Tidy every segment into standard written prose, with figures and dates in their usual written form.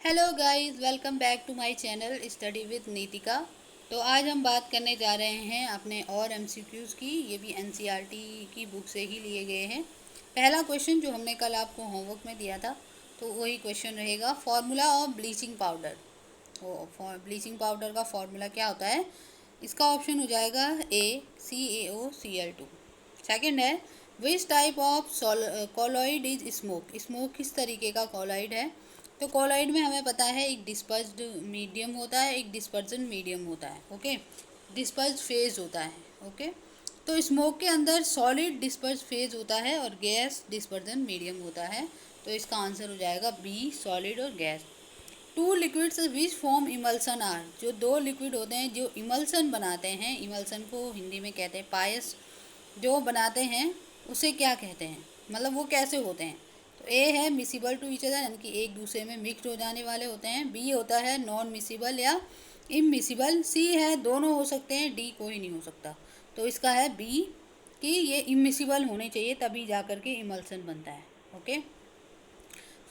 Hello guys, welcome back to my channel study with Nitika. तो आज हम बात करने जा रहे हैं अपने और एमसीक्यूज़ की। ये भी एनसीईआरटी की बुक से ही लिए गए हैं। पहला क्वेश्चन जो हमने कल आपको होमवर्क में दिया था, तो वही क्वेश्चन रहेगा। Formula of bleaching powder. वो ब्लीचिंग पाउडर का फार्मूला क्या होता है? इसका ऑप्शन हो जाएगा ए CaOCl2। सेकेंड है, which type of colloid is smoke. Smoke किस तरीके का कॉलॉइड है? तो कॉलॉइड में हमें पता है एक डिस्पर्स्ड मीडियम होता है, एक डिस्पर्जन मीडियम होता है। ओके, डिस्पर्स्ड फेज होता है। ओके, तो स्मोक के अंदर सॉलिड डिस्पर्स फेज होता है और गैस डिस्पर्जन मीडियम होता है। तो इसका आंसर हो जाएगा बी, सॉलिड और gas. Two liquids which form emulsion are. जो दो लिक्विड होते हैं जो इमल्सन बनाते हैं, इमल्सन को हिंदी में कहते हैं पायस, जो बनाते हैं उसे क्या कहते हैं, मतलब वो कैसे होते हैं? तो ए है मिसिबल टू ईच अदर, यानी कि एक दूसरे में मिक्स हो जाने वाले होते हैं। बी होता है नॉन मिसिबल या इमिसिबल। सी है दोनों हो सकते हैं। डी कोई नहीं हो सकता। तो इसका है बी कि ये इमिसिबल होने चाहिए, तभी जा कर के इमल्सन बनता है। ओके।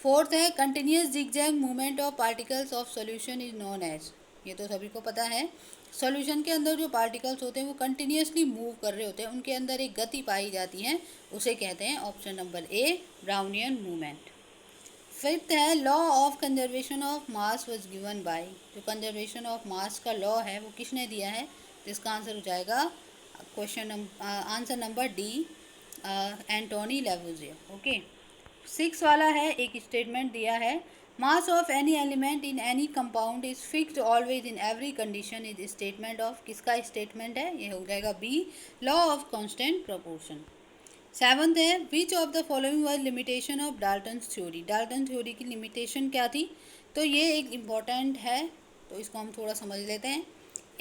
फोर्थ है continuous zigzag movement of particles of solution is known as. ये तो सभी को पता है। सॉल्यूशन के अंदर जो पार्टिकल्स होते हैं वो कंटिन्यूसली मूव कर रहे होते हैं, उनके अंदर एक गति पाई जाती है, उसे कहते हैं option number A Brownian movement. Fifth है law of conservation of mass was given by. जो कंजर्वेशन ऑफ मास का लॉ है वो किसने दिया है? तो इसका आंसर हो जाएगा answer number D, Antoine Lavoisier. Okay. Six वाला है, एक स्टेटमेंट दिया है, mass of any element in any compound is fixed always in every condition is statement of. किसका स्टेटमेंट है? ये हो जाएगा B, law of constant proportion. Seventh है which of the following was limitation of Dalton's theory. Dalton theory की limitation क्या थी? तो ये एक इम्पॉर्टेंट है, तो इसको हम थोड़ा समझ लेते हैं।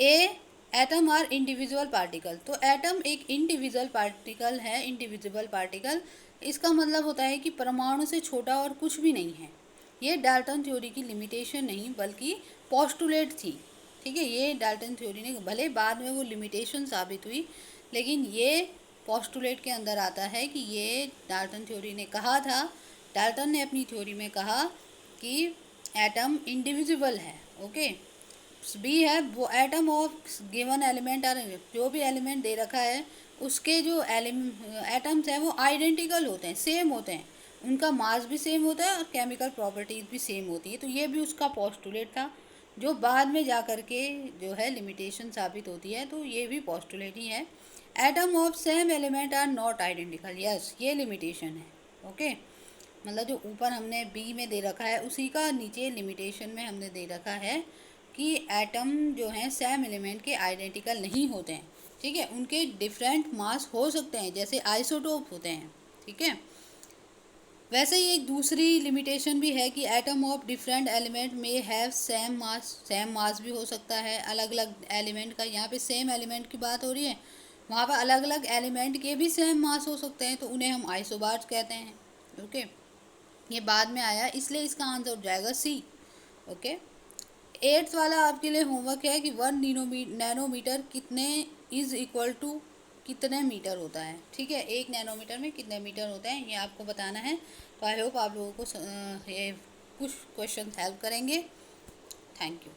ए, एटम आर इंडिविजुअल पार्टिकल। तो एटम एक इंडिविजुअल पार्टिकल है, इंडिविजिबल पार्टिकल। इसका मतलब होता है कि परमाणु से छोटा और कुछ भी नहीं है। ये डाल्टन थ्योरी की लिमिटेशन नहीं बल्कि पोस्टुलेट थी। ठीक है, ये डाल्टन थ्योरी ने, भले बाद में वो लिमिटेशन साबित हुई, लेकिन ये पोस्टुलेट के अंदर आता है कि ये डाल्टन थ्योरी ने कहा था, डाल्टन ने अपनी थ्योरी में कहा कि एटम इंडिविजिबल है। ओके। बी है वो atom of given element are, जो भी एलिमेंट दे रखा है उसके जो एटम्स हैं वो आइडेंटिकल होते हैं, सेम होते हैं, उनका मास भी सेम होता है और केमिकल प्रॉपर्टीज़ भी सेम होती है। तो ये भी उसका पोस्टुलेट था, जो बाद में जा कर के जो है लिमिटेशन साबित होती है। तो ये भी पोस्टुलेट ही है। Atom of same element are not identical, yes ये लिमिटेशन है। ओके, मतलब जो ऊपर हमने बी में दे रखा है उसी का नीचे लिमिटेशन में हमने दे रखा है कि एटम जो हैं सेम एलिमेंट के आइडेंटिकल नहीं होते हैं। ठीक है, उनके डिफरेंट मास हो सकते हैं, जैसे आइसोटोप होते हैं। ठीक है, वैसे ही एक दूसरी लिमिटेशन भी है कि एटम ऑफ डिफरेंट एलिमेंट में have same mass. Same mass भी हो सकता है अलग अलग एलिमेंट का। यहाँ पे सेम एलिमेंट की बात हो रही है, वहाँ पर अलग अलग एलिमेंट के भी सेम मास हो सकते हैं, तो उन्हें हम आइसोबार्स कहते हैं। ओके, ये बाद में आया, इसलिए इसका आंसर हो जाएगा सी। ओके। एट्थ वाला आपके लिए होमवर्क है कि 1 नैनोमीटर कितने इज इक्वल टू कितने मीटर होता है। ठीक है, 1 नैनोमीटर में कितने मीटर होते हैं ये आपको बताना है। तो आई होप आप लोगों को ये कुछ क्वेश्चन हेल्प करेंगे। Thank you.